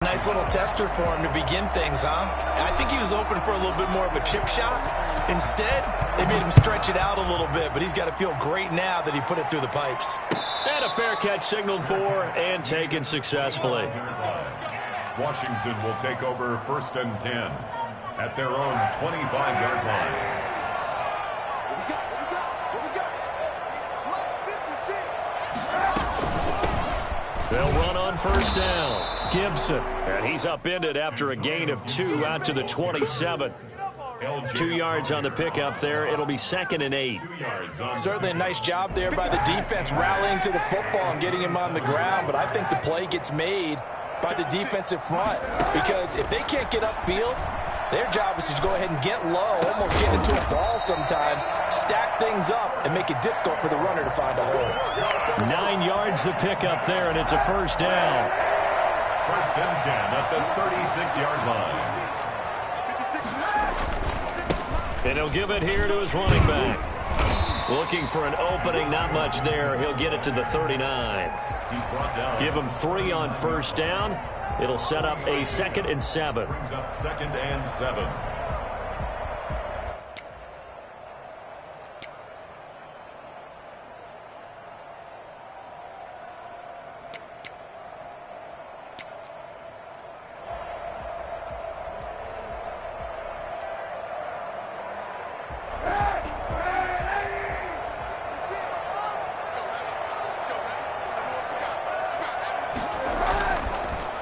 Nice little tester for him to begin things, huh? I think he was open for a little bit more of a chip shot. Instead, they made him stretch it out a little bit, but he's got to feel great now that he put it through the pipes. And a fair catch signaled for and taken successfully. Washington will take over 1st and 10 at their own 25-yard line. They'll run on 1st down. Gibson, and he's upended after a gain of 2 out to the 27. 2 yards on the pickup there. It'll be 2nd and 8. Certainly a nice job there by the defense rallying to the football and getting him on the ground, but I think the play gets made by the defensive front because if they can't get upfield, their job is to go ahead and get low, almost get into a ball sometimes, stack things up, and make it difficult for the runner to find a hole. 9 yards the pickup there, and it's a 1st down. 1st and 10 at the 36-yard line. And he'll give it here to his running back. Looking for an opening, not much there. He'll get it to the 39. Give him 3 on 1st down. It'll set up a 2nd and 7. Brings up 2nd and 7.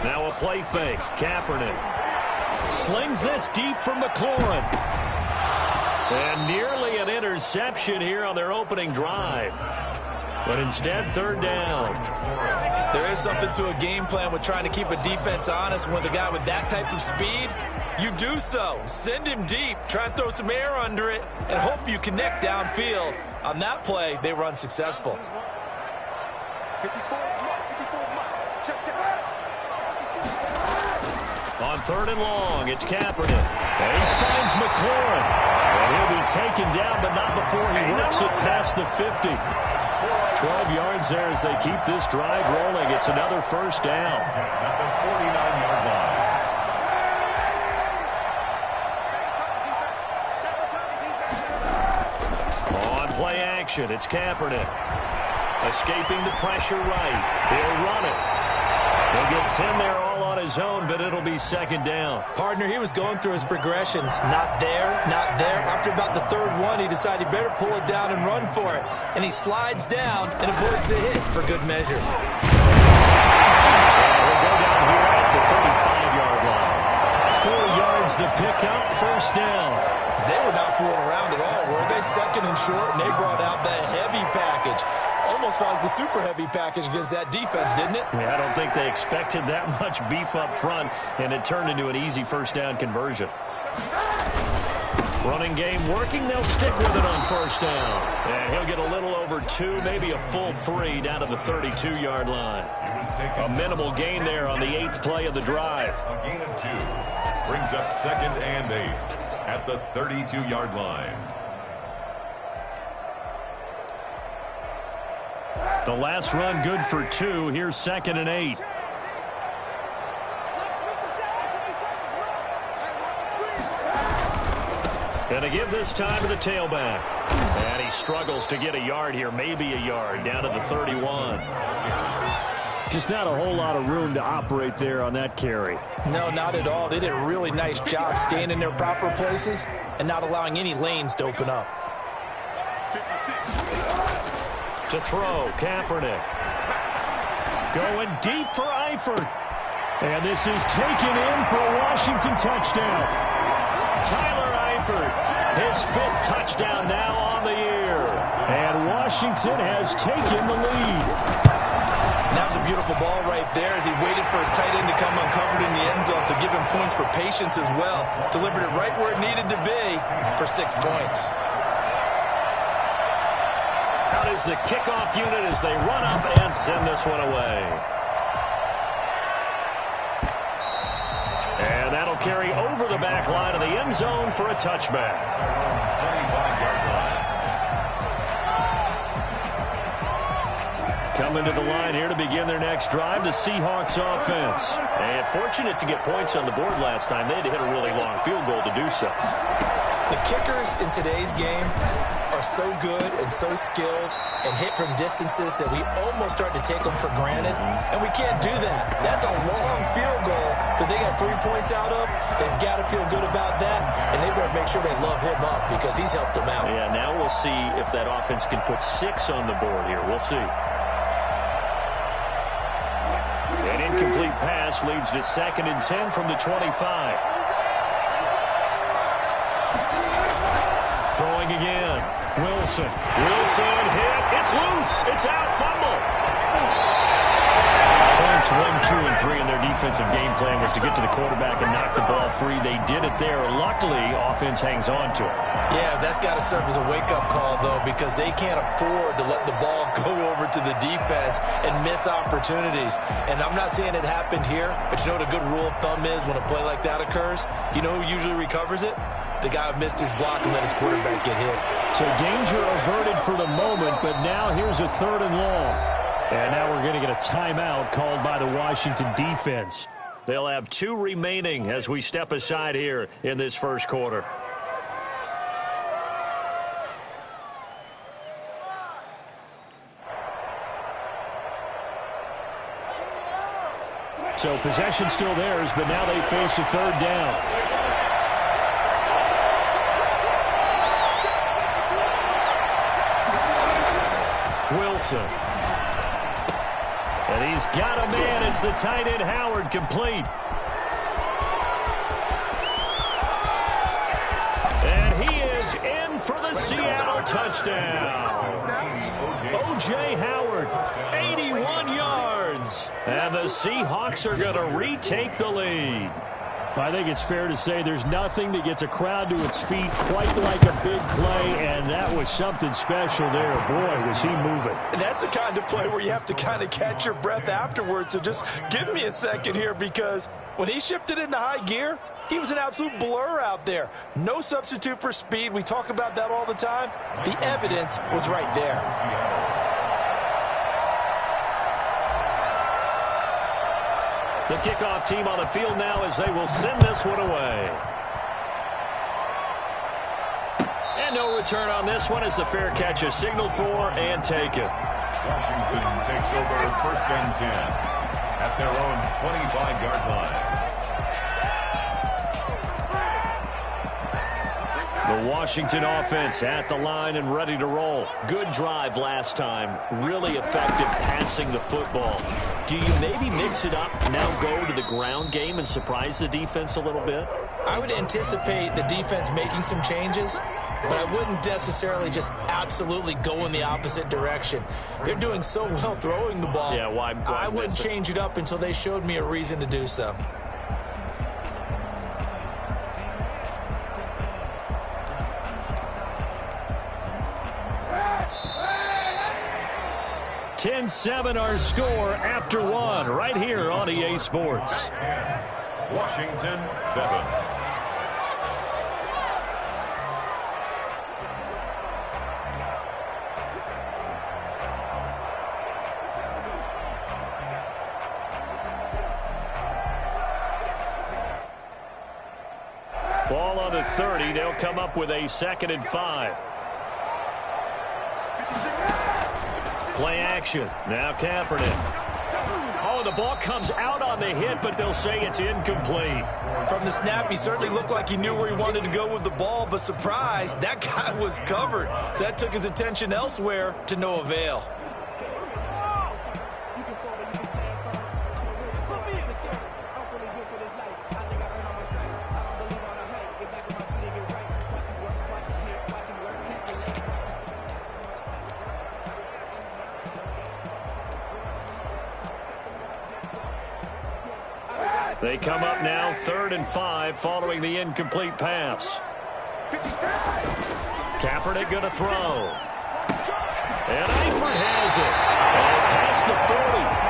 Now a play fake. Kaepernick slings this deep from McLaurin. And nearly an interception here on their opening drive. But instead, 3rd down. There is something to a game plan with trying to keep a defense honest. When the guy with that type of speed, you do so. Send him deep, try and throw some air under it, and hope you connect downfield. On that play, they run successful. On 3rd and long, it's Kaepernick. And he finds McLaurin. And he'll be taken down, but not before he works it past the 50. 12 yards there as they keep this drive rolling. It's another 1st down. At the 49-yard line. On play action, it's Kaepernick. Escaping the pressure right. He'll run it. He'll get 10 there all on his own, but it'll be 2nd down. Partner, he was going through his progressions. Not there, not there. After about the 3rd one, he decided he better pull it down and run for it. And he slides down and avoids the hit for good measure. He'll go down here at the 35-yard line. 4 yards the pickup, 1st down. They were not fooling around at all, were they? 2nd and short, and they brought out that heavy package. Almost like the super heavy package against that defense, didn't it? Yeah, I don't think they expected that much beef up front, and it turned into an easy 1st down conversion. Running game working. They'll stick with it on 1st down. And he'll get a little over 2, maybe a full 3 down to the 32-yard line. A minimal gain there on the 8th play of the drive. A gain of 2 brings up 2nd and 8 at the 32-yard line. The last run good for 2. Here's 2nd and 8. Gonna give this time to the tailback. And he struggles to get a yard here, maybe a yard, down to the 31. Just not a whole lot of room to operate there on that carry. No, not at all. They did a really nice job staying in their proper places and not allowing any lanes to open up. To throw, Kaepernick. Going deep for Eifert. And this is taken in for a Washington touchdown. Tyler Eifert, his 5th touchdown now on the year. And Washington has taken the lead. And that was a beautiful ball right there as he waited for his tight end to come uncovered in the end zone, so give him points for patience as well. Delivered it right where it needed to be for 6 points. Out is the kickoff unit as they run up and send this one away. And that'll carry over the back line of the end zone for a touchback. Coming to the line here to begin their next drive, the Seahawks offense. And fortunate to get points on the board last time. They had to hit a really long field goal to do so. The kickers in today's game are so good and so skilled and hit from distances that we almost start to take them for granted, and we can't do that. That's a long field goal that they got 3 points out of. They've got to feel good about that, and they better make sure they love him up because he's helped them out. Yeah, now we'll see if that offense can put 6 on the board here. We'll see. An incomplete pass leads to 2nd and 10 from the 25. Throwing again. Wilson hit. It's loose. It's out. Fumble. Points 1, 2, and 3 in their defensive game plan was to get to the quarterback and knock the ball free. They did it there. Luckily, offense hangs on to it. Yeah, that's got to serve as a wake-up call, though, because they can't afford to let the ball go over to the defense and miss opportunities. And I'm not saying it happened here, but you know what a good rule of thumb is when a play like that occurs? You know who usually recovers it? The guy who missed his block and let his quarterback get hit. So danger averted for the moment, but now here's a 3rd and long. And now we're going to get a timeout called by the Washington defense. They'll have 2 remaining as we step aside here in this first quarter. So possession still theirs, but now they face a 3rd down. Wilson. And he's got a man. It's the tight end Howard, complete. And he is in for the Seattle touchdown. O.J. Howard, 81 yards. And the Seahawks are going to retake the lead. I think it's fair to say there's nothing that gets a crowd to its feet quite like a big play, and that was something special there. Boy, was he moving. And that's the kind of play where you have to kind of catch your breath afterwards. So just give me a second here, because when he shifted into high gear, he was an absolute blur out there. No substitute for speed. We talk about that all the time. The evidence was right there. The kickoff team on the field now as they will send this one away. And no return on this one as the fair catch is signaled for and taken. Washington takes over 1st and 10 at their own 25-yard line. The Washington offense at the line and ready to roll. Good drive last time. Really effective passing the football. Do you maybe mix it up, now go to the ground game and surprise the defense a little bit? I would anticipate the defense making some changes, but I wouldn't necessarily just absolutely go in the opposite direction. They're doing so well throwing the ball. Yeah, why I wouldn't change it up until they showed me a reason to do so. $10-7 our score after 1 right here on EA Sports. Washington 7. Ball on the 30. They'll come up with a 2nd and 5. Play action. Now Kaepernick. Oh, the ball comes out on the hit, but they'll say it's incomplete. From the snap, he certainly looked like he knew where he wanted to go with the ball, but surprise, that guy was covered. So that took his attention elsewhere to no avail. They come up now 3rd and 5 following the incomplete pass. Kaepernick going to throw. And Eifert has it. And past the 40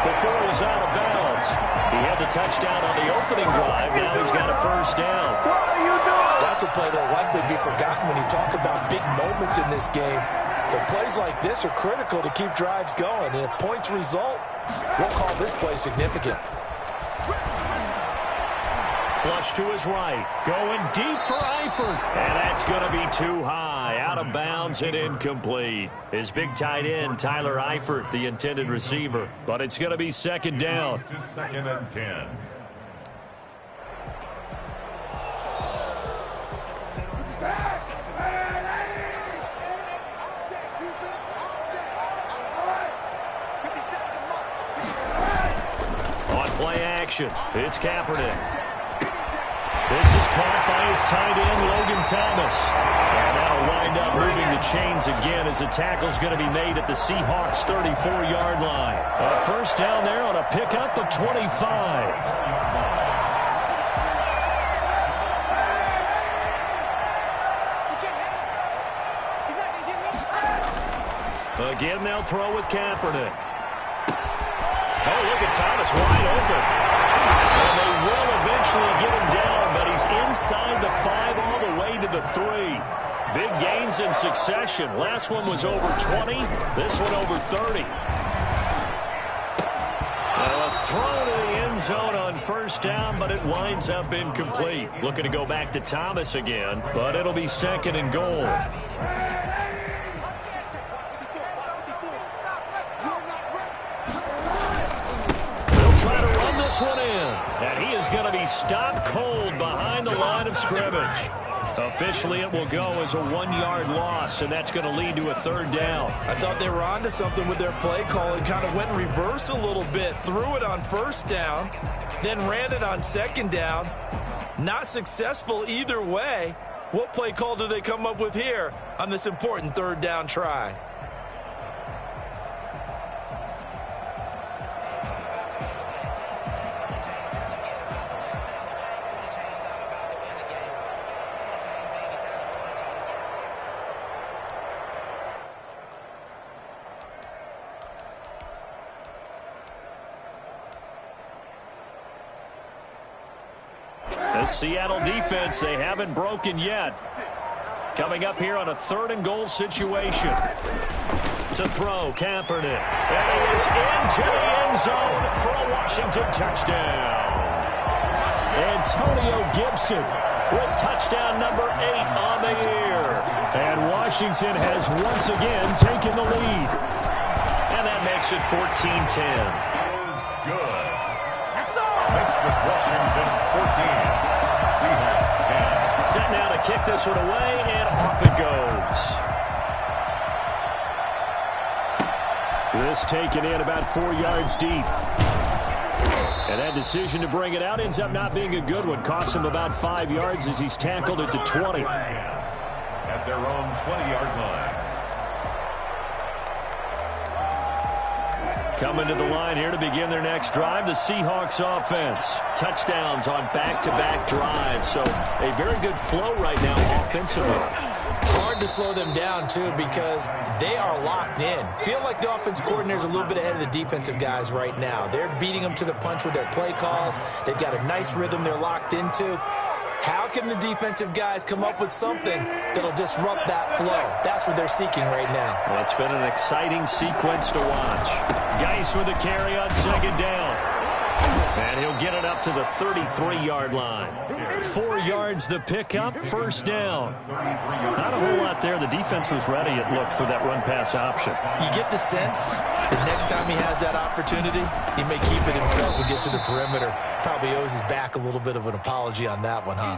before he's out of bounds. He had the touchdown on the opening drive. Now he's got a 1st down. What are you doing? That's a play that will likely be forgotten when you talk about big moments in this game. But plays like this are critical to keep drives going. And if points result, we'll call this play significant. Flush to his right. Going deep for Eifert. And that's going to be too high. Out of bounds and incomplete. His big tight end, Tyler Eifert, the intended receiver. But it's going to be second down. Second and 10. On play action, it's Kaepernick. This is caught by his tight end, Logan Thomas. And that'll wind up moving the chains again as the tackle's going to be made at the Seahawks' 34-yard line. A first down there on a pickup of 25. Again, they'll throw with Kaepernick. Oh, look at Thomas wide open. And they will eventually get him down, but he's inside the 5 all the way to the 3. Big gains in succession. Last one was over 20. This one over 30. A throw to the end zone on first down, but it winds up incomplete. Looking to go back to Thomas again, but it'll be second and goal. One in, and he is going to be stopped cold behind the line of scrimmage. Officially, it will go as a 1-yard loss, and that's going to lead to a third down. I thought they were onto something with their play call and kind of went in reverse a little bit. Threw it on first down, then ran it on second down. Not successful either way. What play call do they come up with here on this important third down try? Seattle defense, they haven't broken yet. Coming up here on a third and goal situation. To throw, Kaepernick. And he is into the end zone for a Washington touchdown. Antonio Gibson with touchdown number 8 on the year. And Washington has once again taken the lead. And that makes it 14-10. Good. Makes this Washington 14. Seahawks 10. Set now to kick this one away, and off it goes. This taken in about 4 yards deep. And that decision to bring it out ends up not being a good one. Costs him about 5 yards as he's tackled at the 20. At their own 20-yard line. Coming to the line here to begin their next drive, the Seahawks offense. Touchdowns on back-to-back drives, so a very good flow right now offensively. Hard to slow them down, too, because they are locked in. Feel like the offense coordinator's a little bit ahead of the defensive guys right now. They're beating them to the punch with their play calls. They've got a nice rhythm they're locked into. How can the defensive guys come up with something that'll disrupt that flow? That's what they're seeking right now. Well, it's been an exciting sequence to watch. Geis with a carry on second down. And he'll get it up to the 33-yard line. 4 yards the pickup, first down. Not a whole lot there. The defense was ready, it looked, for that run-pass option. You get the sense that next time he has that opportunity, he may keep it himself and get to the perimeter. Probably owes his back a little bit of an apology on that one, huh?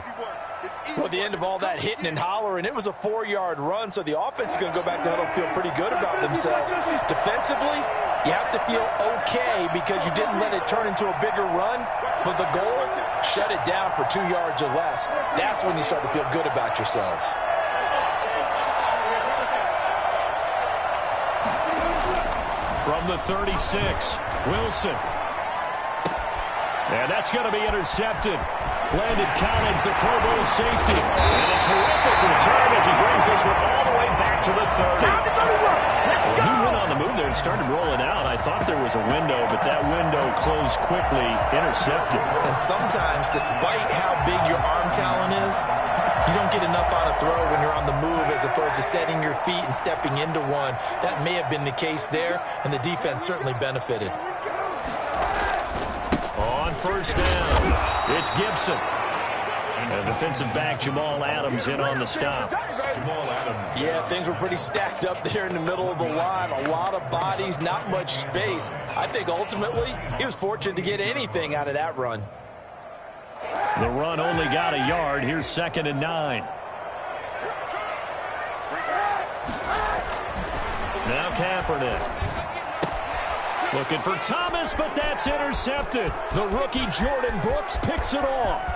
Well, at the end of all that hitting and hollering, it was a 4-yard run, so the offense is going to go back to huddle and feel pretty good about themselves. Defensively, you have to feel okay because you didn't let it turn into a bigger run, but the goal, shut it down for 2 yards or less. That's when you start to feel good about yourselves. From the 36, Wilson. And that's going to be intercepted. Landon Collins, the Pro Bowl safety. And a terrific return as he brings this one all the way back to the 30. He went on the move there and started rolling out. I thought there was a window, but that window closed quickly, intercepted. And sometimes, despite how big your arm talent is, you don't get enough on a throw when you're on the move as opposed to setting your feet and stepping into one. That may have been the case there, and the defense certainly benefited. On first down, it's Gibson. And defensive back Jamal Adams in on the stop. Yeah, things were pretty stacked up there in the middle of the line. A lot of bodies, not much space. I think ultimately he was fortunate to get anything out of that run. The run only got a yard. Here's 2nd and 9. Now Kaepernick. Looking for Thomas, but that's intercepted. The rookie Jordan Brooks picks it off.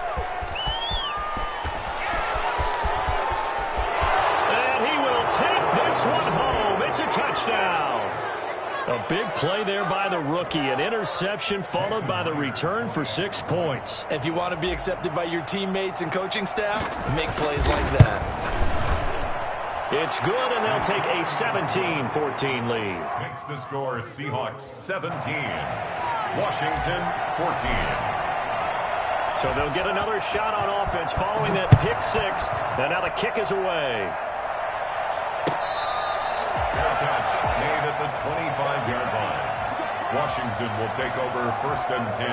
Take this one home. It's a touchdown. A big play there by the rookie. An interception followed by the return for 6 points. If you want to be accepted by your teammates and coaching staff, make plays like that. It's good, and they'll take a 17-14 lead. Makes the score Seahawks 17, Washington 14. So they'll get another shot on offense following that pick 6. And now the kick is away. Catch made at the 25-yard line. Washington will take over 1st and 10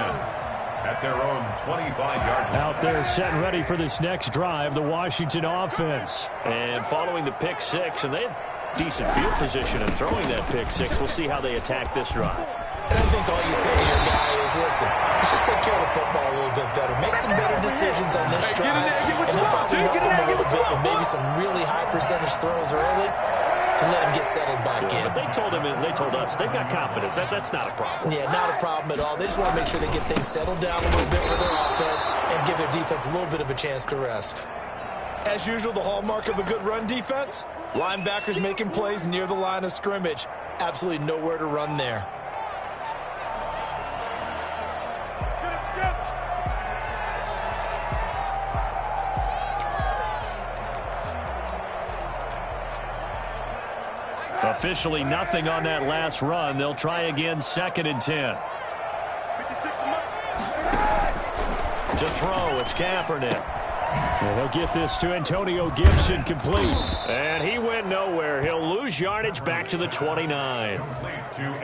at their own 25-yard line. Out there set and ready for this next drive, the Washington offense. And following the pick 6, and they have decent field position and throwing that pick 6. We'll see how they attack this drive. And I think all you say to your guy is, listen, let's just take care of the football a little bit better. Make some better decisions on this drive, and they'll probably help him a little bit with maybe some really high percentage throws early to let him get settled back in. But they told us they've got confidence. That's not a problem. Yeah, not a problem at all. They just want to make sure they get things settled down a little bit for their offense and give their defense a little bit of a chance to rest. As usual, the hallmark of a good run defense, linebackers making plays near the line of scrimmage. Absolutely nowhere to run there. Officially nothing on that last run. They'll try again 2nd and 10. To throw, it's Kaepernick. And they'll get this to Antonio Gibson complete. And he went nowhere. He'll lose yardage back to the 29.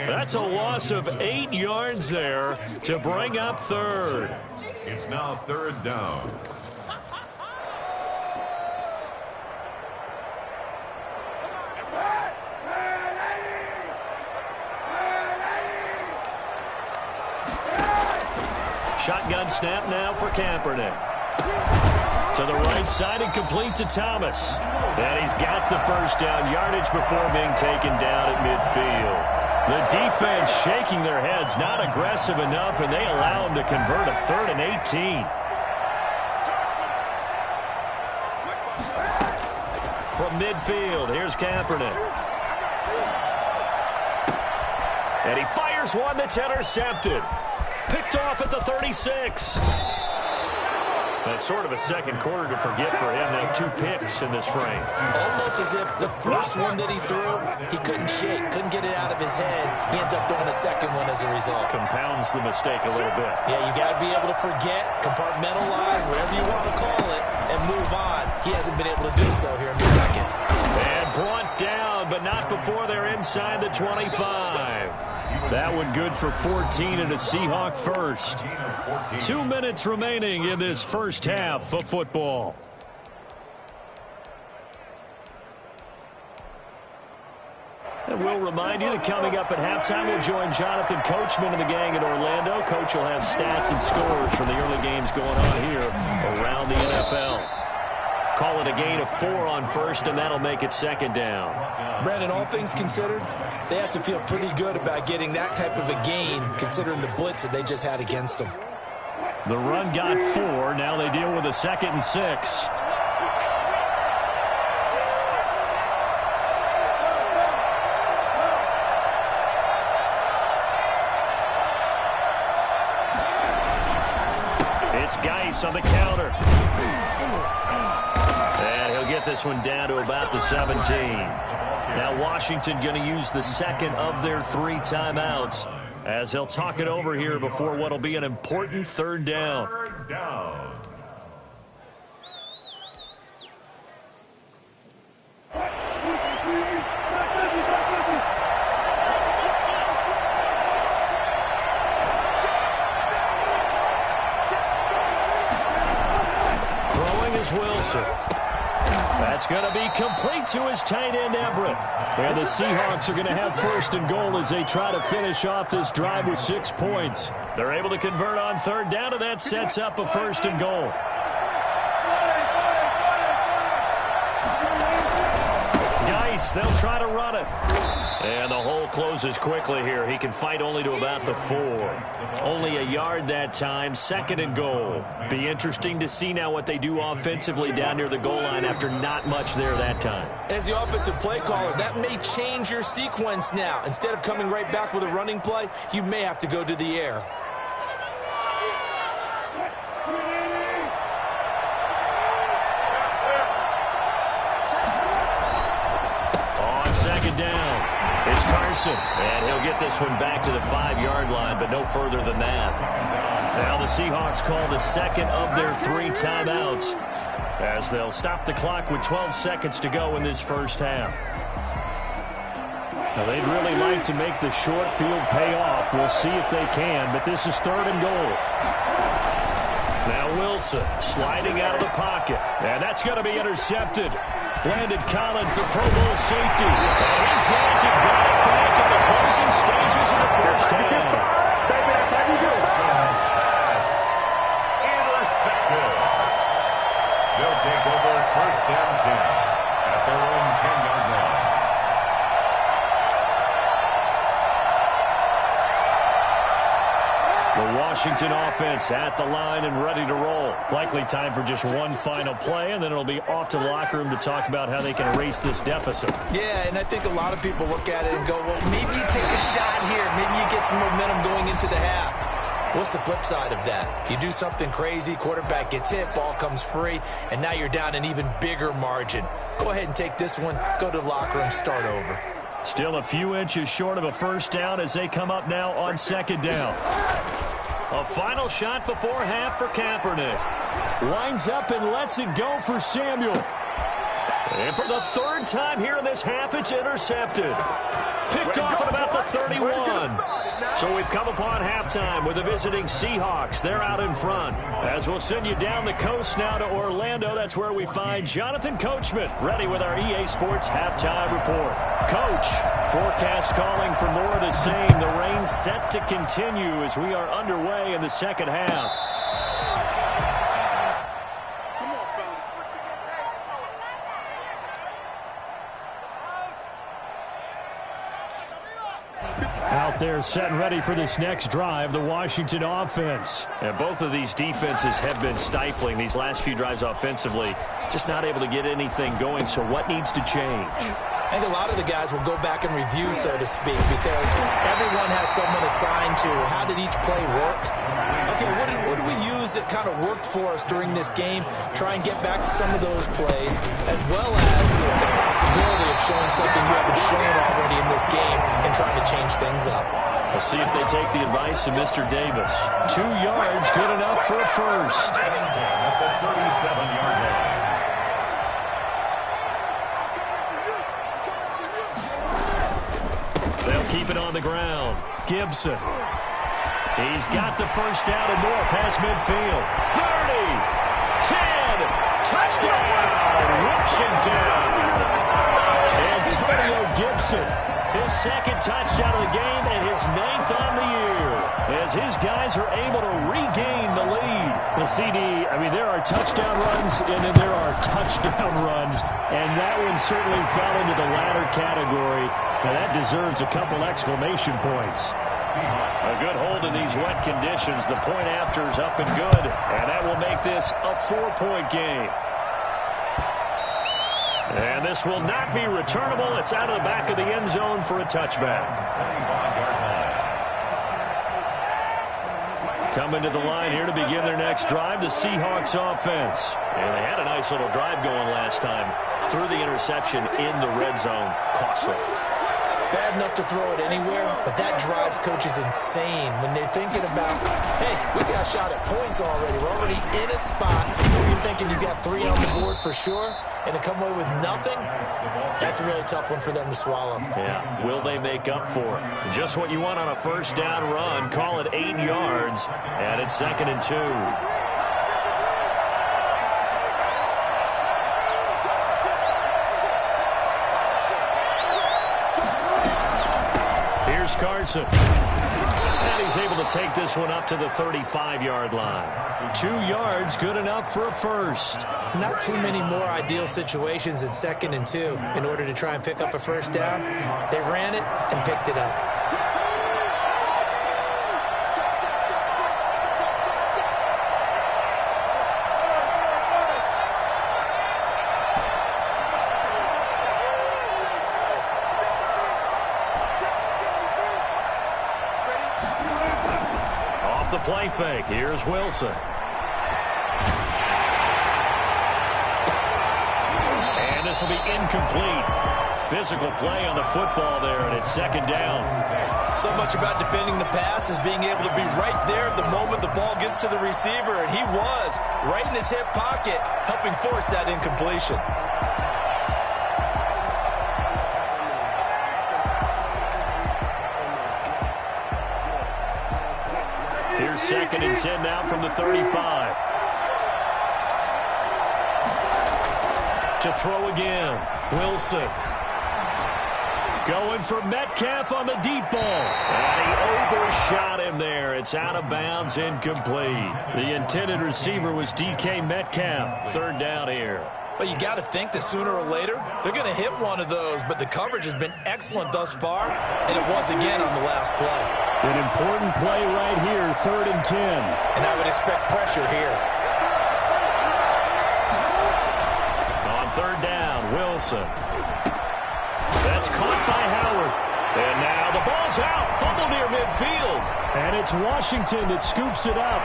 That's a loss of 8 yards there to bring up 3rd. It's now 3rd down. Shotgun snap now for Kaepernick. To the right side and complete to Thomas. And he's got the first down yardage before being taken down at midfield. The defense shaking their heads, not aggressive enough, and they allow him to convert a 3rd and 18. From midfield, here's Kaepernick. And he fires one that's intercepted. Picked off at the 36. That's sort of a second quarter to forget for him. Now 2 picks in this frame. Almost as if the first one that he threw, he couldn't shake, couldn't get it out of his head. He ends up throwing a second one as a result. Compounds the mistake a little bit. Yeah, you got to be able to forget, compartmentalize, whatever you want to call it, and move on. He hasn't been able to do so here in the second. And brought down, but not before they're inside the 25. That one good for 14 and a Seahawk first. 2 minutes remaining in this first half of football. And we'll remind you that coming up at halftime, we'll join Jonathan Coachman and the gang in Orlando. Coach will have stats and scores from the early games going on here around the NFL. Call it a gain of 4 on first, and that'll make it 2nd down. Brandon, all things considered, they have to feel pretty good about getting that type of a gain, considering the blitz that they just had against them. The run got 4. Now they deal with a 2nd and 6. It's Geis on the counter. And he'll get this one down to about the 17. Now Washington going to use the second of their 3 timeouts as they'll talk it over here before what will be an important third down. Third down. Throwing is Wilson. That's going to be complete to his tight end, Everett. And the Seahawks are going to have first and goal as they try to finish off this drive with 6 points. They're able to convert on third down, and that sets up a first and goal. Geis, they'll try to run it. And the hole closes quickly here. He can fight only to about the 4. Only a yard that time, second and goal. Be interesting to see now what they do offensively down near the goal line after not much there that time. As the offensive play caller, that may change your sequence now. Instead of coming right back with a running play, you may have to go to the air. On second down, it's Carson. And he'll get this one back to the 5-yard line, but no further than that. Now the Seahawks call the second of their 3 timeouts as they'll stop the clock with 12 seconds to go in this first half. Now they'd really like to make the short field pay off. We'll see if they can, but this is third and goal. Now Wilson sliding out of the pocket, and that's going to be intercepted. Landon Collins, the Pro Bowl safety. And his guys have got it back in the closing stages of the first half. Intercepted. They'll take over first down 10 at their own 10-yard line. The Washington offense at the line and ready to roll. Likely time for just one final play, and then it'll be off to the locker room to talk about how they can erase this deficit. Yeah, and I think a lot of people look at it and go, well, maybe you take a shot here. Maybe you get some momentum going into the half. What's the flip side of that? You do something crazy, quarterback gets hit, ball comes free, and now you're down an even bigger margin. Go ahead and take this one, go to the locker room, start over. Still a few inches short of a first down as they come up now on second down. A final shot before half for Kaepernick. Winds up and lets it go for Samuel. And for the 3rd time here in this half, it's intercepted. Picked off at about the 31. So we've come upon halftime with the visiting Seahawks. They're out in front. As we'll send you down the coast now to Orlando, that's where we find Jonathan Coachman, ready with our EA Sports Halftime Report. Coach, forecast calling for more of the same. The rain set to continue as we are underway in the second half. Out there set and ready for this next drive, the Washington offense. And both of these defenses have been stifling these last few drives offensively. Just not able to get anything going, so what needs to change? I think a lot of the guys will go back and review, so to speak, because everyone has someone assigned to how did each play work. Okay, what did we use that kind of worked for us during this game? Try and get back to some of those plays, as well as the possibility of showing something you haven't shown already in this game and trying to change things up. We'll see if they take the advice of Mr. Davis. 2 yards, good enough for a first. At the 37-yard line. They'll keep it on the ground. Gibson. He's got the first down and more past midfield. 30, 10, touchdown, Washington. Antonio Gibson, his 2nd touchdown of the game and his 9th on the year, as his guys are able to regain the lead. The CD, I mean, there are touchdown runs and then there are touchdown runs, and that one certainly fell into the latter category. Now that deserves a couple exclamation points. A good hold in these wet conditions. The point after is up and good, and that will make this a 4-point game. And this will not be returnable. It's out of the back of the end zone for a touchback. Coming to the line here to begin their next drive, the Seahawks offense. And they had a nice little drive going last time. Threw the interception in the red zone. Costly. Bad enough to throw it anywhere, but that drives coaches insane when they're thinking about, hey, we got a shot at points already. We're already in a spot where you're thinking you got 3 on the board for sure, and to come away with nothing, that's a really tough one for them to swallow. Yeah, will they make up for it? Just what you want on a first down run. Call it 8 yards, and it's 2nd and 2. Carson. And he's able to take this one up to the 35-yard line. 2 yards, good enough for a first. Not too many more ideal situations in 2nd and 2 in order to try and pick up a first down. They ran it and picked it up. Play fake. Here's Wilson. And this will be incomplete. Physical play on the football there, and it's 2nd down. So much about defending the pass is being able to be right there the moment the ball gets to the receiver, and he was right in his hip pocket, helping force that incompletion. Here's 2nd and 10 now from the 35. To throw again. Wilson. Going for Metcalf on the deep ball. And he overshot him there. It's out of bounds, incomplete. The intended receiver was DK Metcalf. 3rd down here. Well, you got to think that sooner or later they're going to hit one of those, but the coverage has been excellent thus far, and it was again on the last play. An important play right here, 3rd and 10. And I would expect pressure here. On 3rd down, Wilson. That's caught by Howard. And now the ball's out, fumble near midfield. And it's Washington that scoops it up.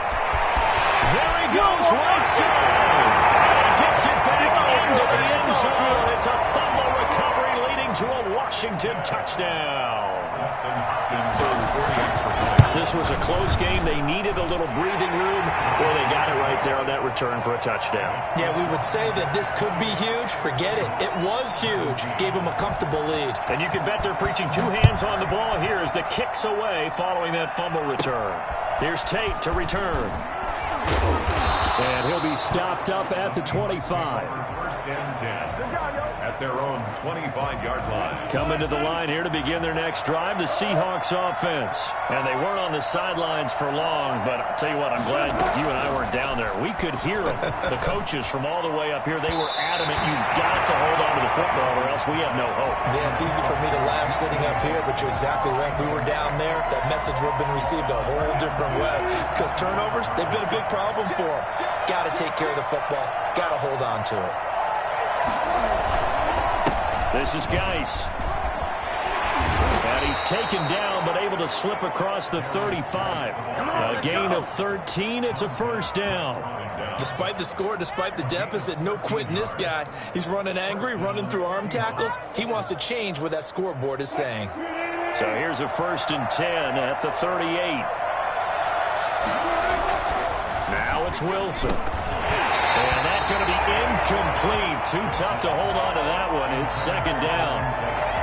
There he goes, right side. Gets it back into the end zone. It's a fumble recovery leading to a Washington touchdown. This was a close game. They needed a little breathing room. Well, they got it right there on that return for a touchdown. Yeah, we would say that this could be huge. Forget it. It was huge. Gave them a comfortable lead. And you can bet they're preaching 2 hands on the ball here as the kicks away following that fumble return. Here's Tate to return. And he'll be stopped up at the 25. 1st and 10 at their own 25-yard line. Coming to the line here to begin their next drive, the Seahawks offense. And they weren't on the sidelines for long, but I'll tell you what, I'm glad you and I weren't down there. We could hear them. The coaches from all the way up here, they were adamant, you've got to hold on to the football or else we have no hope. Yeah, it's easy for me to laugh sitting up here, but you're exactly right. If we were down there, that message would have been received a whole different way. Because turnovers, they've been a big problem for them. Got to take care of the football. Got to hold on to it. This is Geis. And he's taken down, but able to slip across the 35. A gain of 13. It's a 1st down. Despite the score, despite the deficit, no quitting this guy. He's running angry, running through arm tackles. He wants to change what that scoreboard is saying. So here's a 1st and 10 at the 38. Now it's Wilson. And that's going to be incomplete. Too tough to hold on to that one. It's 2nd down.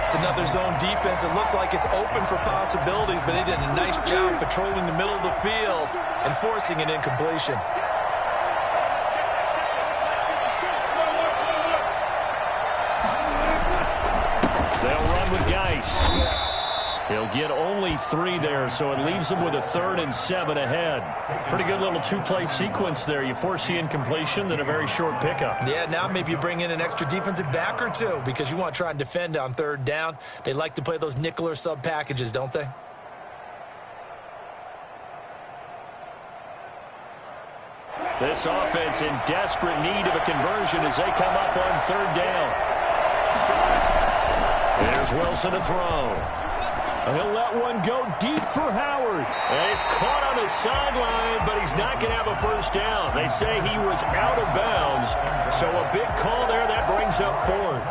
It's another zone defense. It looks like it's open for possibilities, but they did a nice job patrolling the middle of the field and forcing an incompletion. They'll run with Geis. He'll get only 3 there, so it leaves him with a 3rd and 7 ahead. Pretty good little 2-play sequence there. You force the incompletion, then a very short pickup. Yeah, now maybe you bring in an extra defensive back or 2 because you want to try and defend on 3rd down. They like to play those nickel or sub packages, don't they? This offense in desperate need of a conversion as they come up on 3rd down. There's Wilson to throw. He'll let one go deep for Howard. And he's caught on the sideline, but he's not going to have a first down. They say he was out of bounds, so a big call there that brings up fourth.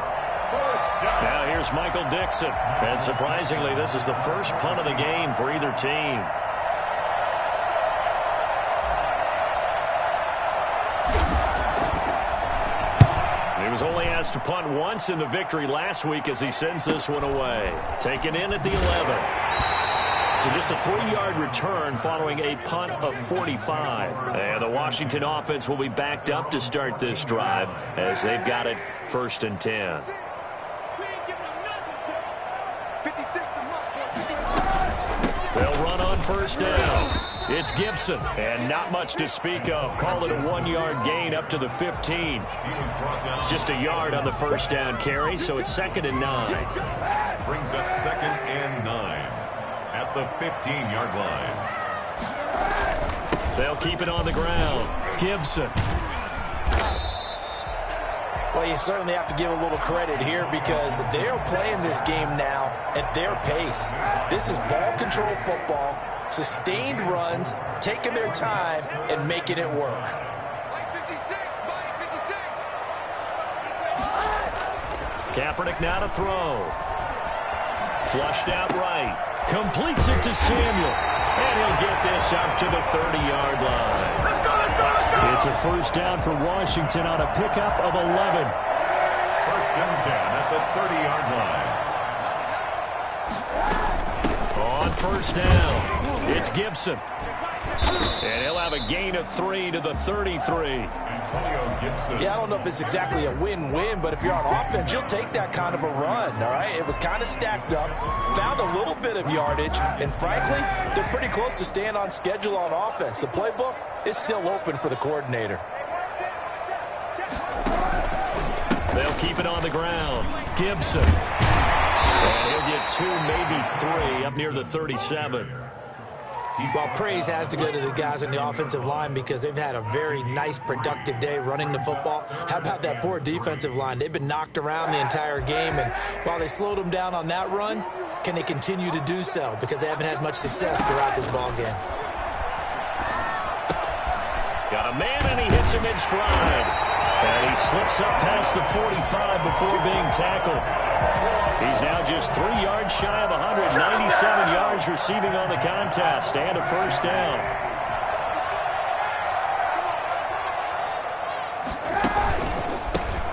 Now here's Michael Dixon. And surprisingly, this is the first punt of the game for either team. He was only asked to punt once in the victory last week as he sends this one away. Taken in at the 11. So just a 3-yard return following a punt of 45. And the Washington offense will be backed up to start this drive as they've got it 1st and 10. They'll run on first down. It's Gibson, and not much to speak of. Call it a 1-yard gain up to the 15. Just a yard on the first down carry, so it's 2nd and 9. Brings up 2nd and 9 at the 15-yard line. They'll keep it on the ground. Gibson. Well, you certainly have to give a little credit here because they're playing this game now at their pace. This is ball control football, sustained runs, taking their time and making it work. Kaepernick now to throw. Flushed out right. Completes it to Samuel. And he'll get this up to the 30-yard line. It's a first down for Washington on a pickup of 11. 1st and 10 at the 30-yard line. On first down, it's Gibson. And he'll have a gain of 3 to the 33. Yeah, I don't know if it's exactly a win-win, but if you're on offense, you'll take that kind of a run, all right? It was kind of stacked up, found a little bit of yardage, and frankly, they're pretty close to staying on schedule on offense. The playbook is still open for the coordinator. They'll keep it on the ground. Gibson. And he'll get 2, maybe 3 up near the 37. Well, praise has to go to the guys in the offensive line because they've had a very nice, productive day running the football. How about that poor defensive line? They've been knocked around the entire game, and while they slowed them down on that run, can they continue to do so? Because they haven't had much success throughout this ball game. Got a man, and he hits him in stride. And he slips up past the 45 before being tackled. He's now just 3 yards shy of 197 yards receiving on the contest and a first down.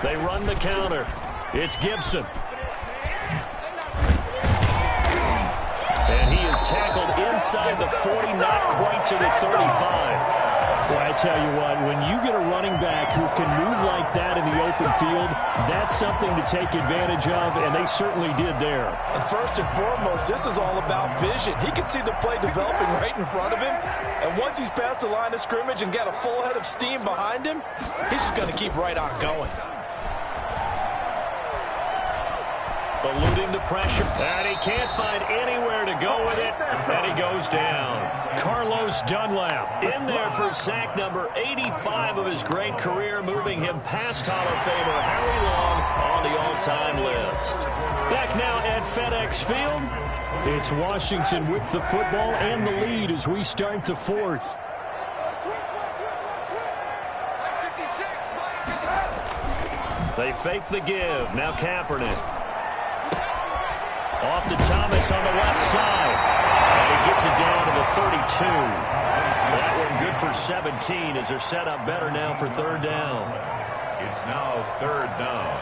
They run the counter. It's Gibson. And he is tackled inside the 40, not quite to the 35. Well, I tell you what, when you get a running back who can move like that in the open field, that's something to take advantage of, and they certainly did there. And first and foremost, this is all about vision. He can see the play developing right in front of him, and once he's past the line of scrimmage and got a full head of steam behind him, he's just going to keep right on going. Eluding the pressure, and he can't find anywhere to go with it, and he goes down. Carlos Dunlap in there for sack number 85 of his great career, moving him past Hall of Famer Harry Long on the all-time list. Back now at FedEx Field, it's Washington with the football and the lead as we start the 4th. They fake the give. Now Kaepernick. Off to Thomas on the left side. And he gets it down to the 32. That one good for 17 as they're set up better now for 3rd down. It's now 3rd down.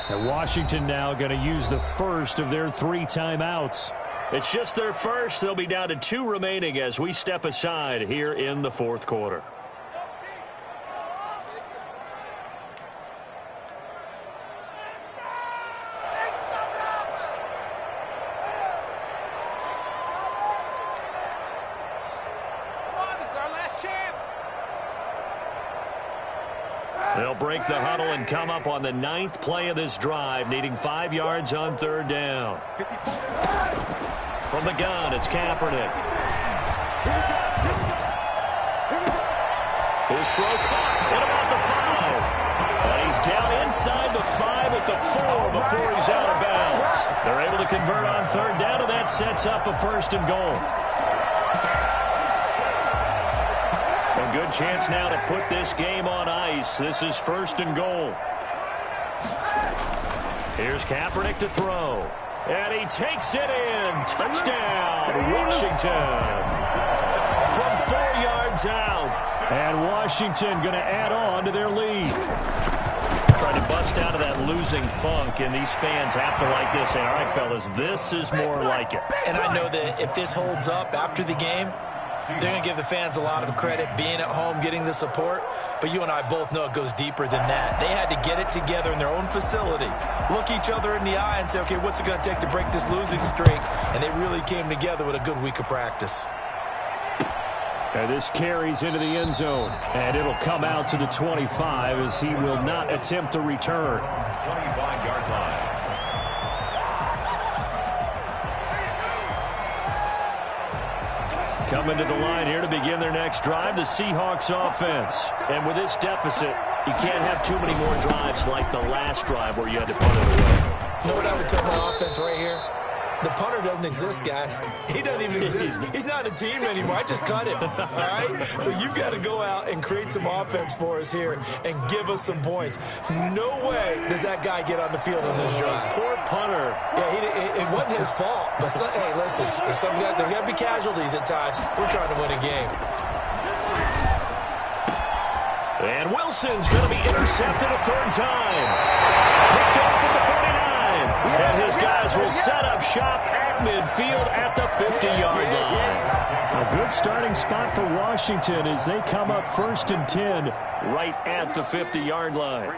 And Washington now going to use the first of their 3 timeouts. It's just their first. They'll be down to 2 remaining as we step aside here in the 4th quarter. They'll break the huddle and come up on the 9th play of this drive, needing 5 yards on 3rd down. From the gun, it's Kaepernick. His throw caught. What about the 5? And He's down inside the 5 at the 4 before he's out of bounds. They're able to convert on third down, and that sets up a 1st and goal. A good chance now to put this game on ice. This is 1st and goal. Here's Kaepernick to throw. And he takes it in. Touchdown, Washington. From 4 yards out. And Washington going to add on to their lead. Trying to bust out of that losing funk, and these fans have to like this. Say, all right, fellas, this is more like it. And I know that if this holds up after the game, they're going to give the fans a lot of credit being at home, getting the support. But you and I both know it goes deeper than that. They had to get it together in their own facility, look each other in the eye and say, okay, what's it going to take to break this losing streak? And they really came together with a good week of practice. And this carries into the end zone. And it'll come out to the 25 as he will not attempt to return. 25-yard line. Coming to the line here to begin their next drive, the Seahawks offense. And with this deficit, you can't have too many more drives like the last drive where you had to punt it away. You know what I would tell my offense right here? The punter doesn't exist, guys. He doesn't even exist. He's not a team anymore. I just cut him, all right? So you've got to go out and create some offense for us here and give us some points. No way does that guy get on the field on this drive. Poor punter. Yeah, it wasn't his fault. But, hey, listen, there's got to be casualties at times. We're trying to win a game. And Wilson's going to be intercepted a 3rd time. Picked off at the 49. And his guys will set up shop at midfield at the 50-yard line. A good starting spot for Washington as they come up 1st and 10. Right at the 50-yard line.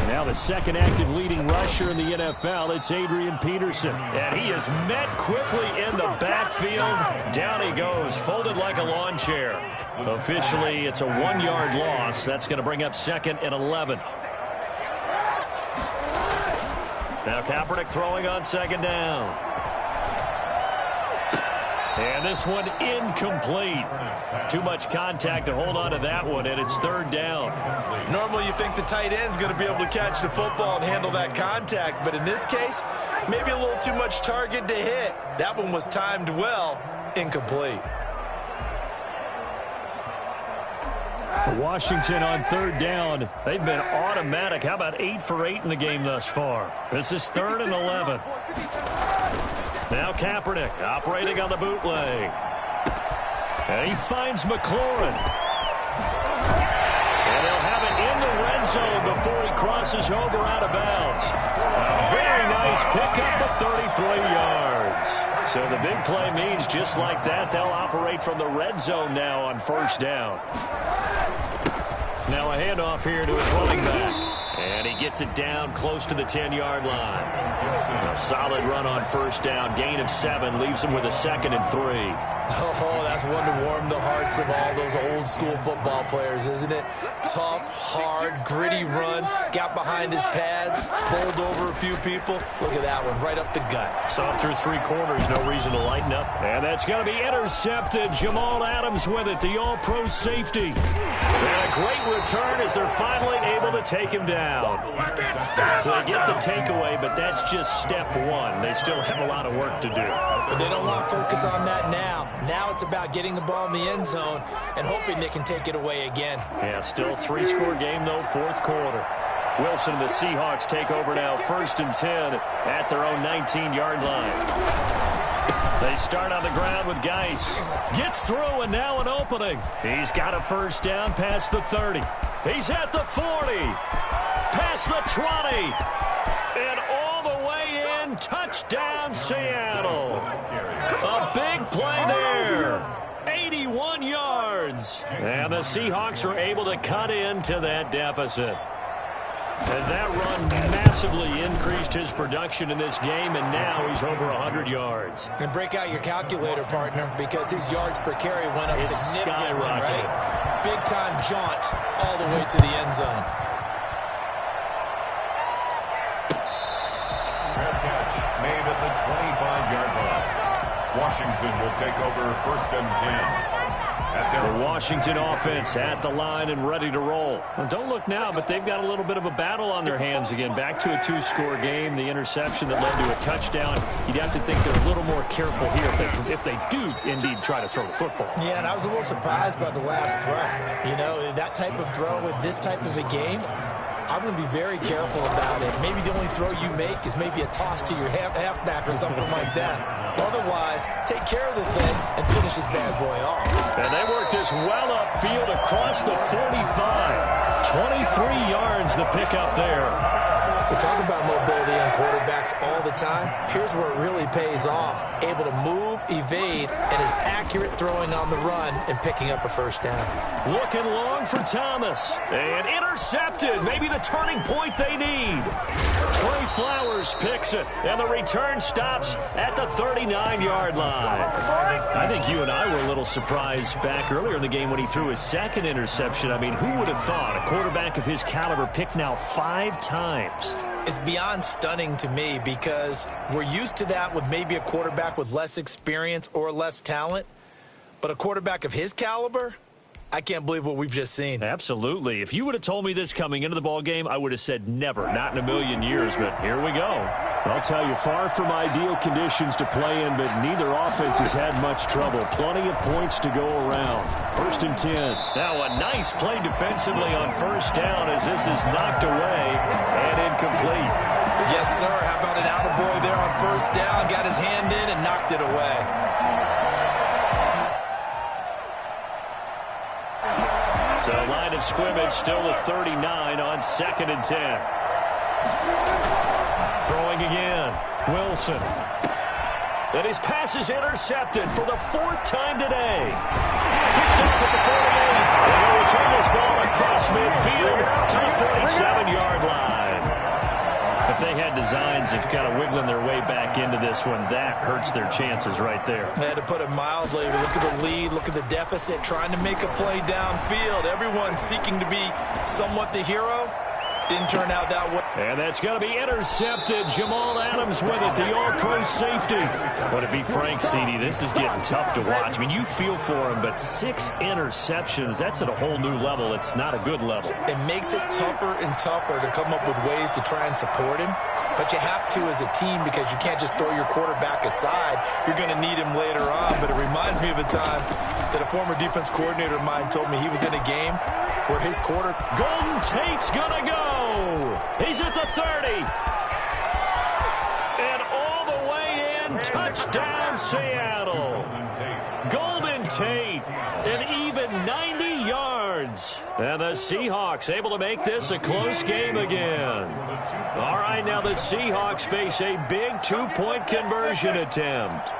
Now the second active leading rusher in the NFL, it's Adrian Peterson. And he is met quickly in the backfield. Down he goes, folded like a lawn chair. Officially, it's a 1-yard loss. That's going to bring up 2nd and 11. Now Kaepernick throwing on 2nd down. And this one incomplete. Too much contact to hold on to that one, and it's 3rd down. Normally you think the tight end's going to be able to catch the football and handle that contact, but in this case, maybe a little too much target to hit. That one was timed well, incomplete. Washington on 3rd down. They've been automatic. How about 8 for 8 in the game thus far? This is 3rd and 11. Now Kaepernick operating on the bootleg. And he finds McLaurin. And they'll have it in the red zone before he crosses over out of bounds. A very nice pickup of 33 yards. So the big play means just like that, they'll operate from the red zone now on 1st down. Now a handoff here to his running back. And he gets it down close to the 10-yard line. A solid run on 1st down. Gain of 7 leaves him with a 2nd and 3. Oh, that's one to warm the hearts of all those old-school football players, isn't it? Tough, hard, gritty run. Got behind his pads, bowled over a few people. Look at that one, right up the gut. Saw through 3 quarters, no reason to lighten up. And that's going to be intercepted. Jamal Adams with it, the all-pro safety. And a great return as they're finally able to take him down. So they get the takeaway, but that's just step 1. They still have a lot of work to do. But they don't want to focus on that now. Now it's about getting the ball in the end zone and hoping they can take it away again. Yeah, still 3-score game, though, 4th quarter. Wilson and the Seahawks take over now, 1st and 10 at their own 19-yard line. They start on the ground with Geis. Gets through, and now an opening. He's got a 1st down past the 30. He's at the 40. Past the 20. And all the way in. Touchdown, Seattle. A big play there. 81 yards. And the Seahawks are able to cut into that deficit. And that run massively increased his production in this game, and now he's over 100 yards. And break out your calculator, partner, because his yards per carry went up significantly, right? Big-time jaunt all the way to the end zone. Fair catch made at the 25-yard line. Washington will take over 1st and 10. The Washington offense at the line and ready to roll. Well, don't look now, but they've got a little bit of a battle on their hands again. Back to a two-score game. The interception that led to a touchdown. You'd have to think they're a little more careful here if they do indeed try to throw the football. Yeah, and I was a little surprised by the last throw. You know, that type of throw in this type of a game, I'm going to be very careful about it. Maybe the only throw you make is maybe a toss to your halfback or something like that. Otherwise, take care of the thing and finish this bad boy off. And they work this well upfield across the 45. 23 yards the pickup there. We talk about mobility on quarterbacks all the time. Here's where it really pays off. Able to move, evade, and is accurate throwing on the run and picking up a first down. Looking long for Thomas. And intercepted. Maybe the turning point they need. Trey Flowers picks it. And the return stops at the 39-yard line. I think you and I were a little surprised back earlier in the game when he threw his second interception. I mean, who would have thought a quarterback of his caliber picked now 5 times? It's beyond stunning to me because we're used to that with maybe a quarterback with less experience or less talent. But a quarterback of his caliber, I can't believe what we've just seen. Absolutely. If you would have told me this coming into the ball game, I would have said never, not in a million years, but here we go. I'll tell you, far from ideal conditions to play in, but neither offense has had much trouble. Plenty of points to go around. 1st and 10. Now a nice play defensively on first down as this is knocked away and incomplete. Yes, sir. How about an attaboy there on first down? Got his hand in and knocked it away. So line of scrimmage still the 39 on 2nd and 10. Throwing again. Wilson. And his pass is intercepted for the 4th time today. Picked up at the 48. And he'll return this ball across midfield to the 47-yard line. If they had designs of kind of wiggling their way back into this one, that hurts their chances right there. They had to put it mildly. Look at the lead. Look at the deficit. Trying to make a play downfield. Everyone seeking to be somewhat the hero. Didn't turn out that way. And that's going to be intercepted. Jamal Adams with it, the all-pro safety. But to be frank, CD, this is getting tough to watch. I mean, you feel for him, but 6 interceptions, that's at a whole new level. It's not a good level. It makes it tougher and tougher to come up with ways to try and support him. But you have to as a team because you can't just throw your quarterback aside. You're going to need him later on. But it reminds me of a time that a former defense coordinator of mine told me he was in a game where his Golden Tate's going to go. He's at the 30. And all the way in, touchdown Seattle. Golden Tate, an even 90 yards. And the Seahawks able to make this a close game again. All right, now the Seahawks face a big 2-point conversion attempt.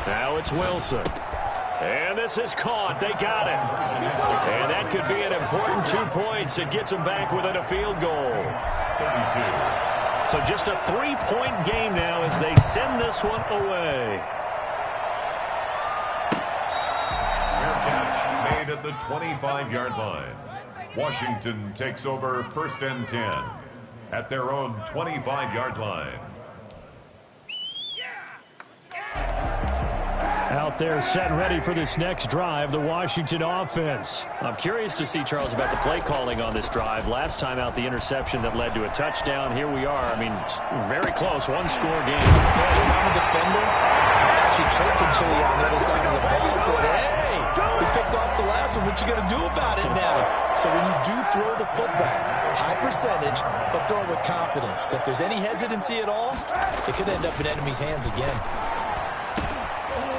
Now it's Wilson. And this is caught. They got it. And that could be an important 2 points. It gets them back within a field goal. 32. So just a 3-point game now as they send this one away. Fair catch made at the 25-yard line. Washington takes over 1st and 10 at their own 25-yard line. Out there set and ready for this next drive, the Washington offense. I'm curious to see, Charles, about the play calling on this drive. Last time out, the interception that led to a touchdown. Here we are. I mean, very close, 1-score game. I'm a defender. Actually, choking Chili on the other side of the ball said, hey, we picked off the last one. What you going to do about it now? So when you do throw the football, high percentage, but throw it with confidence. If there's any hesitancy at all, it could end up in enemy's hands again.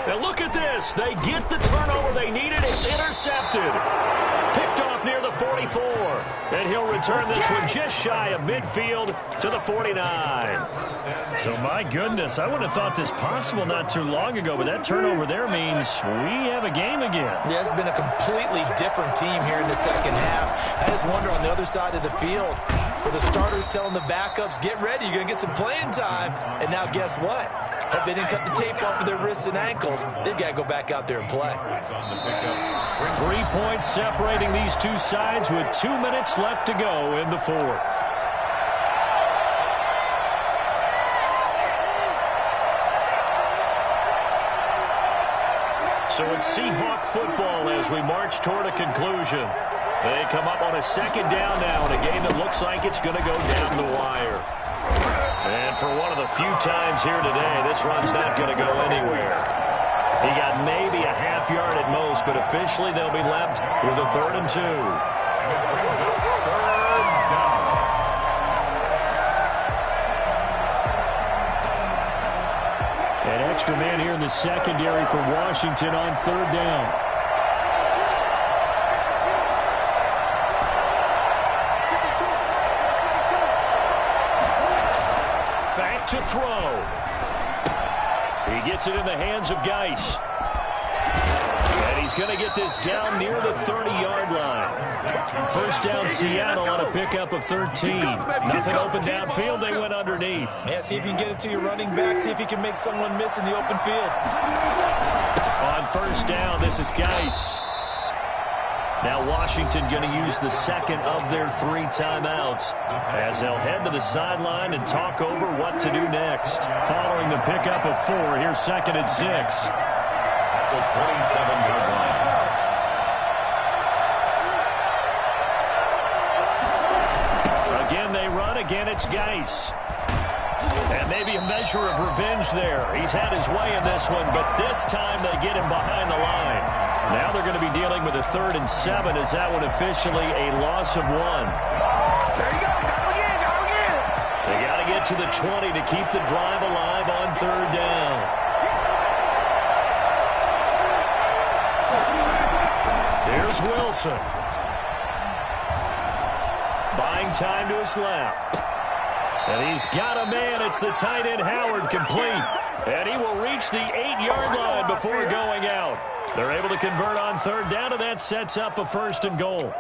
Now look at this. They get the turnover they needed. It's intercepted. Picked off near the 44. And he'll return this one just shy of midfield to the 49. So, my goodness, I wouldn't have thought this possible not too long ago, but that turnover there means we have a game again. Yeah, it's been a completely different team here in the second half. I just wonder on the other side of the field where the starters telling the backups, get ready, you're going to get some playing time. And now guess what? Hope they didn't cut the tape off of their wrists and ankles. They've got to go back out there and play. 3 points separating these two sides with 2 minutes left to go in the 4th. So it's Seahawk football as we march toward a conclusion. They come up on a second down now in a game that looks like it's going to go down the wire. And for one of the few times here today, this run's not going to go anywhere. He got maybe a half yard at most, but officially they'll be left with a 3rd and 2. An extra man here in the secondary for Washington on 3rd down. Back to throw. He gets it in the hands of Geis. And he's going to get this down near the 30-yard line. First down Seattle on a pickup of 13. Nothing open downfield. They went underneath. Yeah, see if you can get it to your running back. See if you can make someone miss in the open field. On first down, this is Geis. Now Washington going to use the second of their 3 timeouts as they'll head to the sideline and talk over what to do next. Following the pickup of 4, here's 2nd and 6. At the 27-yard line. Again they run, again it's Geis. And maybe a measure of revenge there. He's had his way in this one, but this time they get him behind the line. Now they're going to be dealing with a 3rd and 7 as that one officially a loss of 1. There you go. Go again. They got to get to the 20 to keep the drive alive on 3rd down. Here's Wilson. Buying time to his left. And he's got a man. It's the tight end Howard, complete. And he will reach the 8-yard line before going out. They're able to convert on 3rd down, and that sets up a 1st and goal.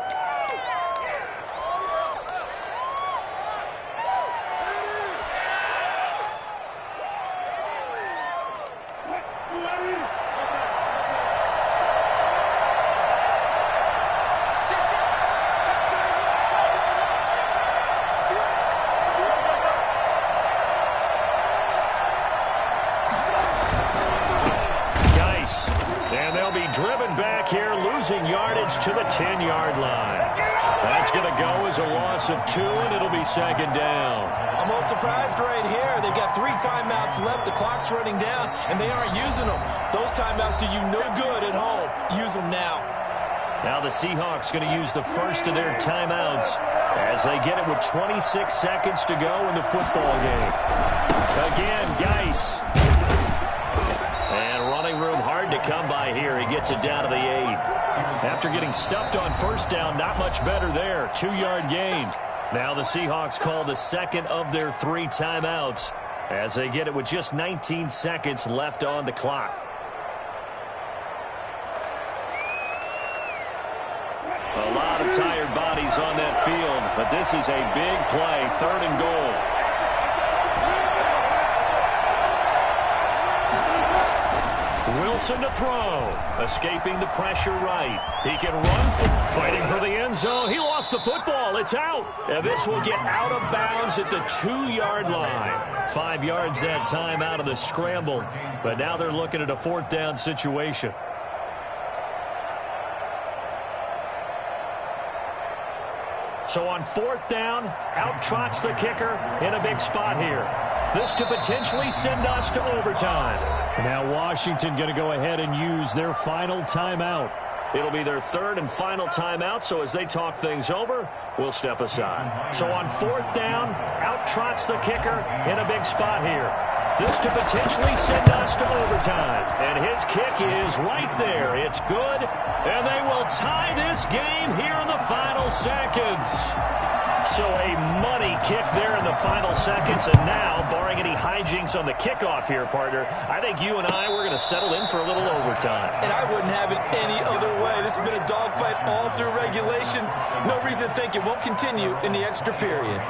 And they'll be driven back here, losing yardage to the 10-yard line. That's going to go as a loss of 2, and it'll be 2nd down. I'm a little surprised right here. They've got 3 timeouts left. The clock's running down, and they aren't using them. Those timeouts do you no good at home. Use them now. Now the Seahawks going to use the first of their timeouts as they get it with 26 seconds to go in the football game. Again, Geis. And running room hard to come by here. He gets it down to the 8. After getting stuffed on first down, not much better there. 2-yard gain. Now the Seahawks call the second of their 3 timeouts as they get it with just 19 seconds left on the clock. A lot of tired bodies on that field, but this is a big play. 3rd and goal. Wilson to throw. Escaping the pressure right. He can run, fighting for the end zone. He lost the football. It's out. And this will get out of bounds at the 2-yard line. 5 yards that time out of the scramble. But now they're looking at a 4th down situation. So on 4th down, out trots the kicker in a big spot here. This to potentially send us to overtime. Now Washington going to go ahead and use their final timeout. It'll be their 3rd and final timeout, so as they talk things over, we'll step aside. So on 4th down, out trots the kicker in a big spot here. This to potentially send us to overtime. And his kick is right there. It's good, and they will tie this game here in the final seconds. So a money kick there in the final seconds, and now, barring any hijinks on the kickoff here, partner, I think you and I, we're going to settle in for a little overtime. And I wouldn't have it any other way. This has been a dogfight all through regulation. No reason to think it won't continue in the extra period.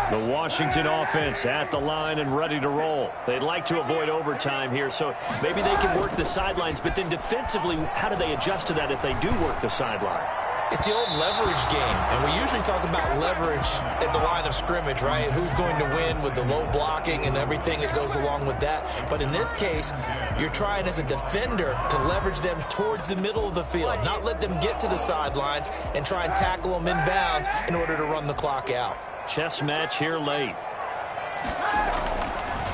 The Washington offense at the line and ready to roll. They'd like to avoid overtime here, so maybe they can work the sidelines, but then defensively, how do they adjust to that if they do work the sideline? It's the old leverage game, and we usually talk about leverage at the line of scrimmage, right? Who's going to win with the low blocking and everything that goes along with that. But in this case, you're trying as a defender to leverage them towards the middle of the field, not let them get to the sidelines and try and tackle them inbounds in order to run the clock out. Chess match here late.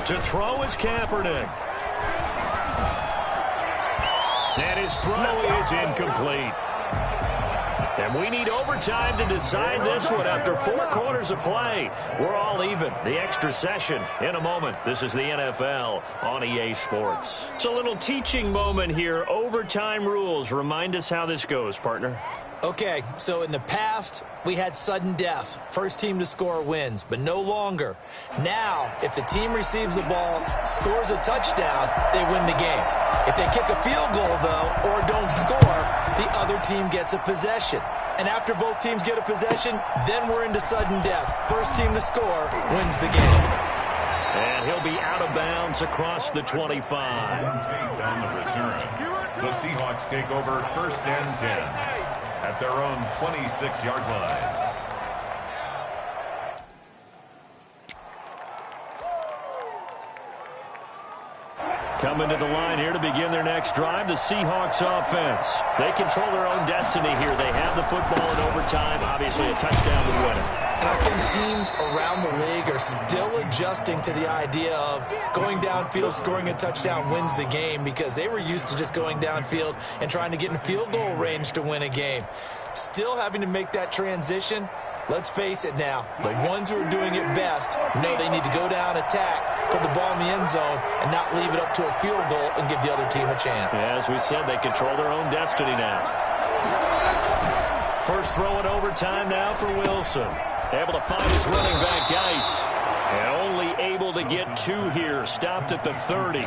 To throw is Kaepernick. And his throw is incomplete. And we need overtime to decide this one after 4 quarters of play. We're all even. The extra session in a moment. This is the NFL on EA Sports. It's a little teaching moment here. Overtime rules. Remind us how this goes, partner. Okay, so in the past, we had sudden death. First team to score wins, but no longer. Now, if the team receives the ball, scores a touchdown, they win the game. If they kick a field goal, though, or don't score, the other team gets a possession. And after both teams get a possession, then we're into sudden death. First team to score wins the game. And he'll be out of bounds across the 25. On the return, the Seahawks take over 1st and 10. At their own 26-yard line. Coming to the line here to begin their next drive, the Seahawks offense. They control their own destiny here. They have the football in overtime. Obviously, a touchdown would win it. And I think teams around the league are still adjusting to the idea of going downfield, scoring a touchdown wins the game, because they were used to just going downfield and trying to get in field goal range to win a game. Still having to make that transition. Let's face it now, the ones who are doing it best know they need to go down, attack, put the ball in the end zone, and not leave it up to a field goal and give the other team a chance. Yeah, as we said, they control their own destiny now. First throw in overtime now for Wilson. Able to find his running back, Geis. And only able to get 2 here. Stopped at the 30.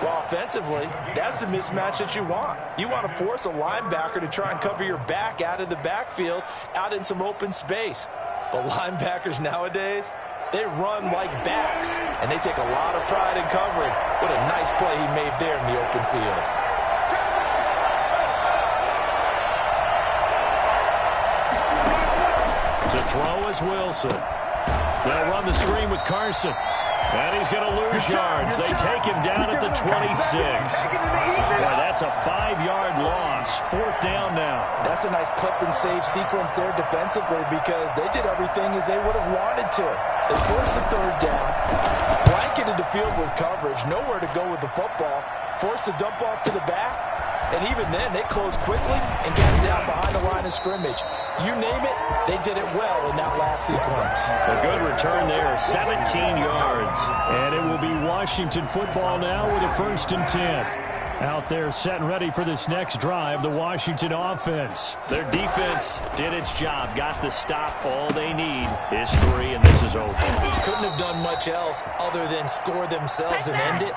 Well, offensively, that's the mismatch that you want. You want to force a linebacker to try and cover your back out of the backfield, out in some open space. But linebackers nowadays, they run like backs, and they take a lot of pride in covering. What a nice play he made there in the open field. To throw is Wilson. They'll run the screen with Carson. And he's going to lose yards. They take him down at the 26. Boy, that's a 5-yard loss. 4th down now. That's a nice clip and save sequence there defensively, because they did everything as they would have wanted to. They forced the 3rd down, blanketed the field with coverage, nowhere to go with the football, forced the dump off to the back, and even then they closed quickly and got it down behind the line of scrimmage. You name it, they did it well in that last sequence. A good return there, 17 yards. And it will be Washington football now with a 1st and 10. Out there set and ready for this next drive, the Washington offense. Their defense did its job, got the stop. All they need is 3, and this is over. Couldn't have done much else other than score themselves and end it.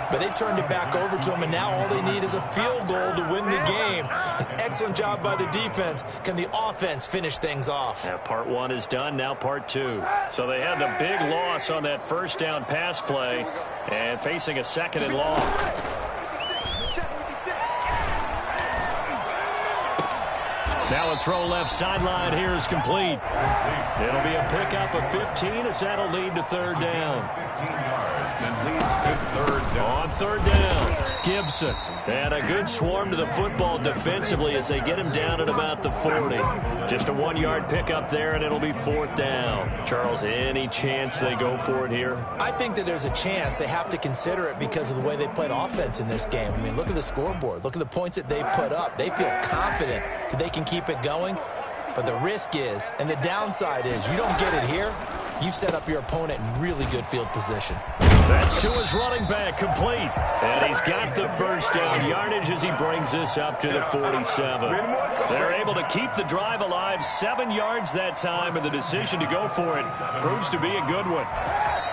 But they turned it back over to them, and now all they need is a field goal to win the game. An excellent job by the defense. Can the offense finish things off? Yeah, part 1 is done, now part 2. So they had the big loss on that 1st down pass play, and facing a 2nd and long. Now a throw left sideline here is complete. It'll be a pickup of 15 as that'll lead to 3rd down. 15 yards and leads to 3rd down. On 3rd down, Gibson. And a good swarm to the football defensively as they get him down at about the 40. Just a 1-yard pickup there, and it'll be 4th down. Charles, any chance they go for it here? I think that there's a chance. They have to consider it because of the way they played offense in this game. I mean, look at the scoreboard. Look at the points that they put up. They feel confident that they can keep it going. But the risk is, and the downside is, you don't get it here, you've set up your opponent in really good field position. That's to his running back, complete. And he's got the 1st down yardage as he brings this up to the 47. They're able to keep the drive alive, 7 yards that time, and the decision to go for it proves to be a good one.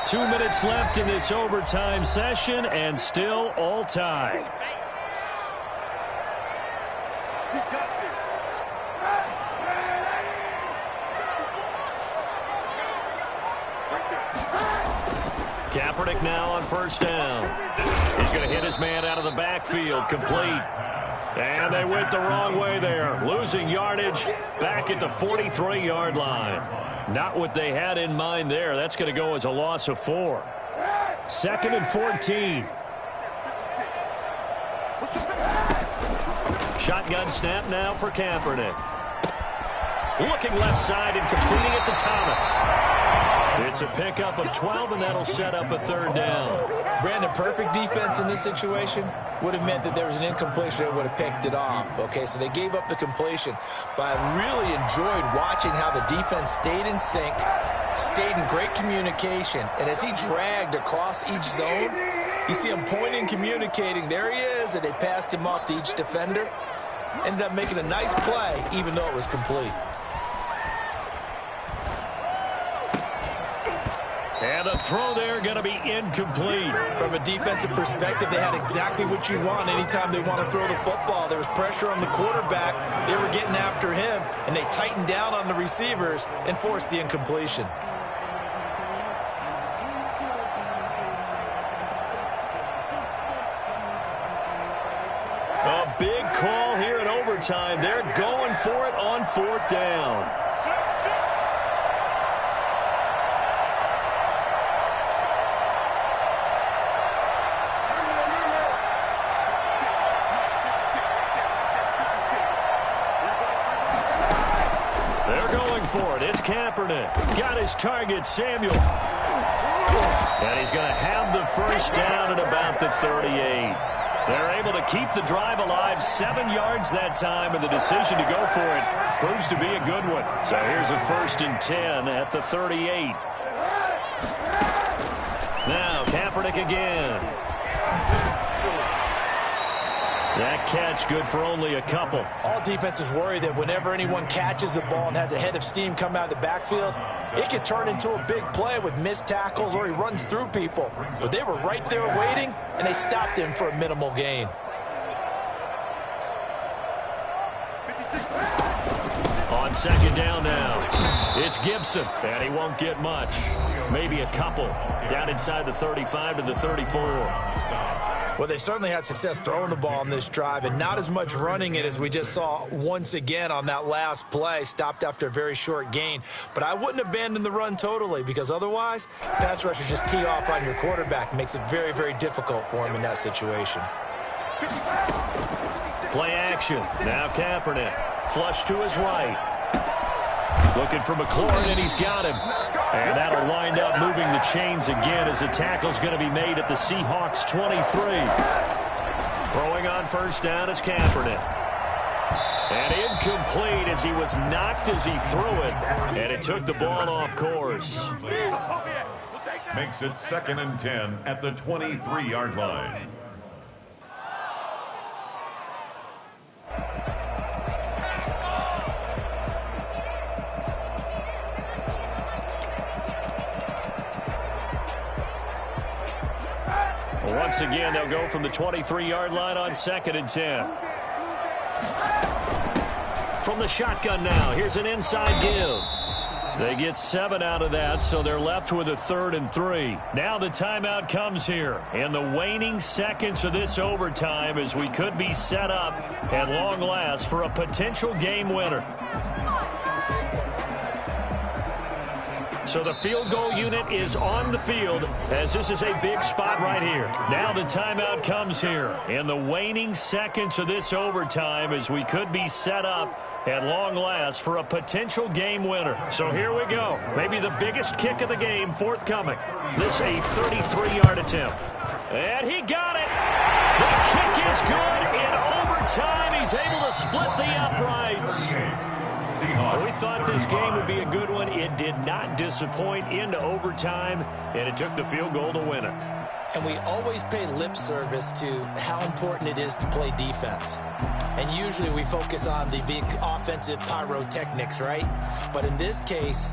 2 minutes left in this overtime session, and still all tied. Kaepernick now on 1st down. He's going to hit his man out of the backfield, complete. And they went the wrong way there, losing yardage back at the 43-yard line. Not what they had in mind there. That's going to go as a loss of 4. 2nd and 14. Shotgun snap now for Kaepernick. Looking left side and completing it to Thomas. It's a pickup of 12, and that'll set up a 3rd down. Brandon, perfect defense in this situation would have meant that there was an incompletion that would have picked it off. Okay, so they gave up the completion, but I really enjoyed watching how the defense stayed in sync, stayed in great communication, and as he dragged across each zone, you see him pointing, communicating. There he is, and they passed him off to each defender. Ended up making a nice play, even though it was complete. And the throw there going to be incomplete. From a defensive perspective, they had exactly what you want anytime they want to throw the football. There was pressure on the quarterback. They were getting after him, and they tightened down on the receivers and forced the incompletion. A big call here in overtime. They're going for it on 4th down. For it. It's Kaepernick. Got his target, Samuel. And he's going to have the 1st down at about the 38. They're able to keep the drive alive, 7 yards that time, and the decision to go for it proves to be a good one. So here's a 1st and 10 at the 38. Now Kaepernick again. That catch good for only a couple. All defenses worry that whenever anyone catches the ball and has a head of steam come out of the backfield, it could turn into a big play with missed tackles or he runs through people. But they were right there waiting, and they stopped him for a minimal gain. On 2nd down now, it's Gibson, and he won't get much. Maybe a couple. Down inside the 35 to the 34. Well, they certainly had success throwing the ball on this drive, and not as much running it as we just saw once again on that last play. Stopped after a very short gain. But I wouldn't abandon the run totally, because otherwise, pass rushers just tee off on your quarterback. Makes it very, very difficult for him in that situation. Play action. Now Kaepernick. Flush to his right. Looking for McLaurin, and he's got him. And that'll wind up moving the chains again as the tackle's going to be made at the Seahawks 23. Throwing on 1st down is Kaepernick. And incomplete as he was knocked as he threw it. And it took the ball off course. Makes it 2nd and 10 at the 23-yard line. Once again, they'll go from the 23-yard line on 2nd and 10. From the shotgun now, here's an inside give. They get 7 out of that, so they're left with a 3rd and 3. Now the timeout comes here in the waning seconds of this overtime as we could be set up at long last for a potential game winner. So the field goal unit is on the field as this is a big spot right here. Now the timeout comes here in the waning seconds of this overtime as we could be set up at long last for a potential game winner. So here we go. Maybe the biggest kick of the game forthcoming. This a 33-yard attempt. And he got it. The kick is good in overtime. He's able to split the uprights. We thought this game would be a good one. It did not disappoint into overtime, and it took the field goal to win it. And we always pay lip service to how important it is to play defense. And usually we focus on the big offensive pyrotechnics, right? But in this case,